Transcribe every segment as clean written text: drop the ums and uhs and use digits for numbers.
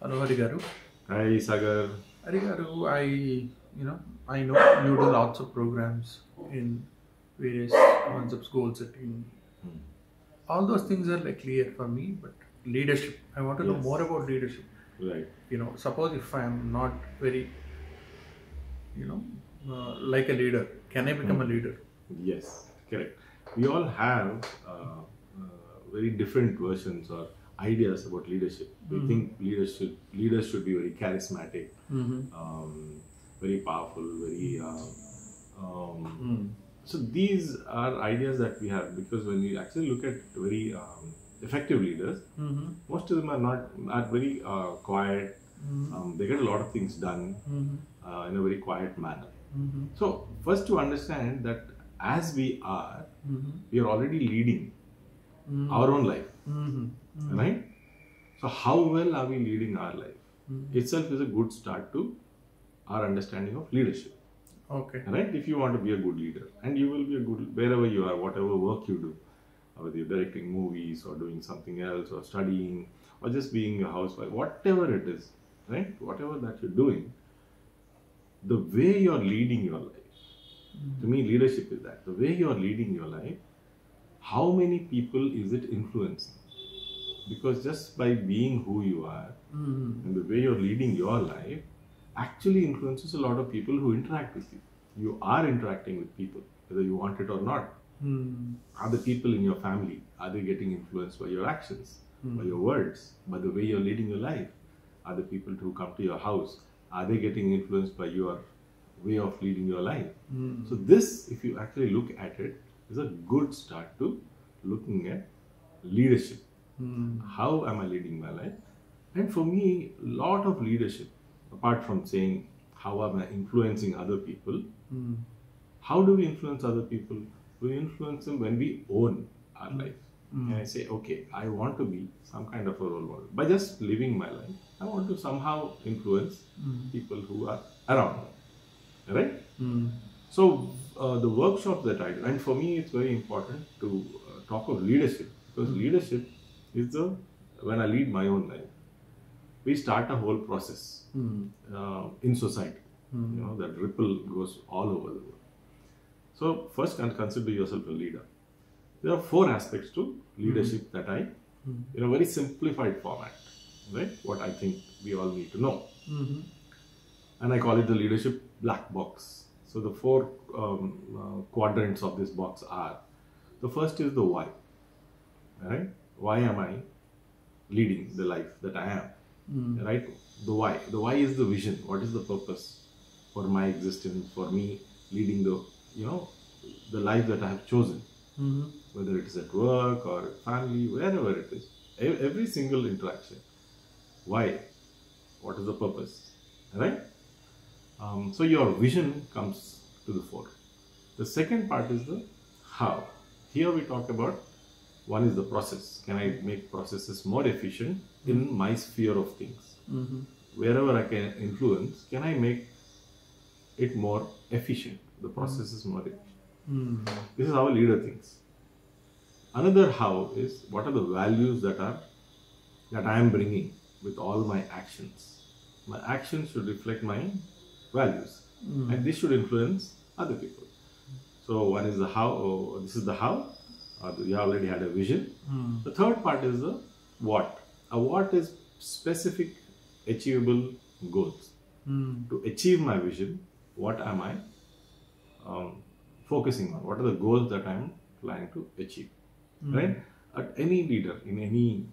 Hello, Harigaru. Hi Sagar. Harigaru, I know you do lots of programs in various concepts, goal setting. All those things are like clear for me, but leadership. I want to know Yes. more about leadership. Right. Suppose if I am not very, like a leader, can I become a leader? Yes. Correct. We all have very different versions or ideas about leadership. We think leaders should be very charismatic, very powerful, very. So these are ideas that we have, because when you actually look at very effective leaders, most of them are very quiet. They get a lot of things done in a very quiet manner. So first, to understand that as we are already leading our own life, right? So how well are we leading our life? Itself is a good start to our understanding of leadership. Okay. Right? If you want to be a good leader, and you will be a good wherever you are, whatever work you do, whether you're directing movies or doing something else or studying or just being a housewife, whatever it is, right? Whatever that you're doing, the way you're leading your life, to me, leadership is that. The way you're leading your life, how many people is it influencing? Because just by being who you are and the way you're leading your life actually influences a lot of people who interact with you. You are interacting with people, whether you want it or not. Are the people in your family, are they getting influenced by your actions, by your words, by the way you're leading your life? Are the people who come to your house, are they getting influenced by your way of leading your life? So this, if you actually look at it, is a good start to looking at leadership. How am I leading my life? And for me, a lot of leadership, apart from saying how am I influencing other people, how do we influence other people? We influence them when we own our life. And I say, okay, I want to be some kind of a role model. By just living my life, I want to somehow influence people who are around me. Right? So the workshop that I do, and for me it's very important to talk of leadership, because leadership is when I lead my own life, we start a whole process in society. That ripple goes all over the world. So first, consider yourself a leader. There are 4 aspects to leadership that I, in a very simplified format, right? What I think we all need to know. And I call it the leadership black box. So the 4 quadrants of this box are, the first is the why, right? Why am I leading the life that I am, right? The why is the vision. What is the purpose for my existence, for me leading the life that I have chosen, whether it is at work or family, wherever it is, every single interaction. Why? What is the purpose, right? So your vision comes to the fore. The second part is the how. Here we talk about, one is the process. Can I make processes more efficient in my sphere of things? Wherever I can influence, can I make it more efficient? The process is more efficient. This is how a leader thinks. Another how is, what are the values that I am bringing with all my actions? My actions should reflect my values, and this should influence other people. So one is the how. This is the how. You already had a vision. The third part is the what. A what is specific, achievable goals. To achieve my vision, what am I focusing on? What are the goals that I am planning to achieve? Right? At any leader in any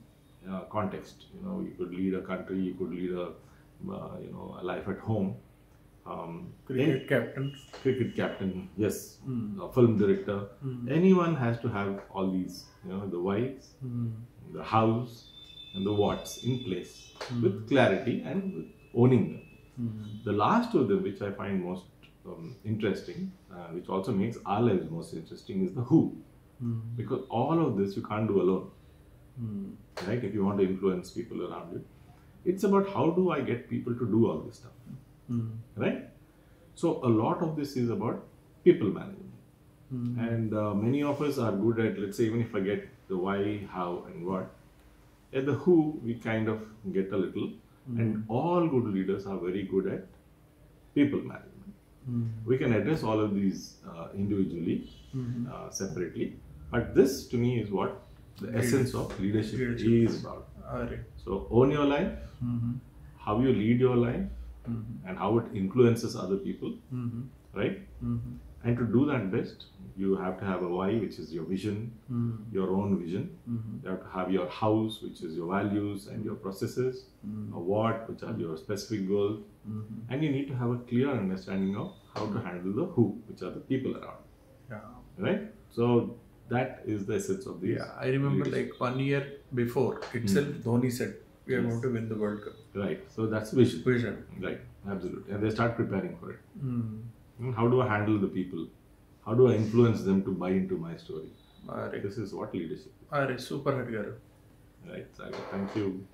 context, you could lead a country, you could lead a life at home. Cricket captain, yes, a film director. Anyone has to have all these, the whys, the hows, and the whats in place with clarity and with owning them. The last of them, which I find most interesting, which also makes our lives most interesting, is the who. Because all of this you can't do alone. Right? If you want to influence people around you, it's about how do I get people to do all this stuff. Right? So a lot of this is about people management. And many of us are good at, let's say, even if I get the why, how, and what, at the who, we kind of get a little And all good leaders are very good at people management. We can address all of these individually, separately, but this to me is what the essence of leadership is about. So own your life, how you lead your life, and how it influences other people, right? And to do that best, you have to have a why, which is your vision, your own vision. You have to have your house, which is your values and your processes, a what, which are your specific goals, and you need to have a clear understanding of how to handle the who, which are the people around, right? So that is the essence of this. I remember like 1 year before itself, Dhoni said, we are going to win the World Cup. Right. So that's vision. Vision. Right. Absolutely. And they start preparing for it. How do I handle the people? How do I influence them to buy into my story? This is what leadership is. Super Garu. Right. Thank you.